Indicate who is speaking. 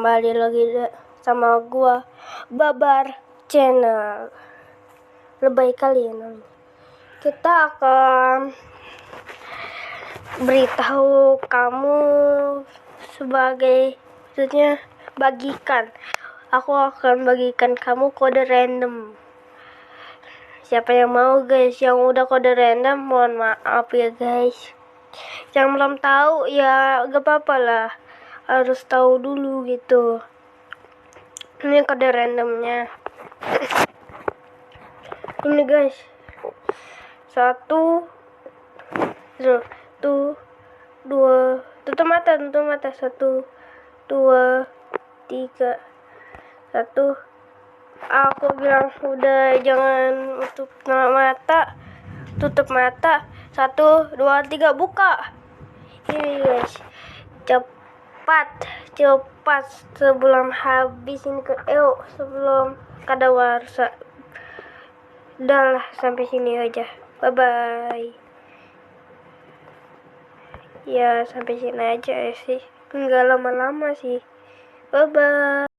Speaker 1: kembali lagi sama gua Babar Channel. Lebay kali ya namanya. Kita akan beritahu kamu sebagai, maksudnya bagikan. Aku akan bagikan kamu kode random. Siapa yang mau guys? Yang udah kode random, mohon maaf ya guys. Yang belum tahu ya gak apa-apa lah, harus tahu dulu gitu. Ini kode randomnya. Ini guys, 1, 2, tutup mata, 1, 2, 3, 1. Aku bilang udah, jangan tutup mata, 1, 2, 3, buka. Ini guys, cepat sebelum habis ini sebelum kadaluarsa. Udah lah, sampai sini aja, bye bye. Ya sampai sini aja sih, nggak lama-lama sih, bye bye.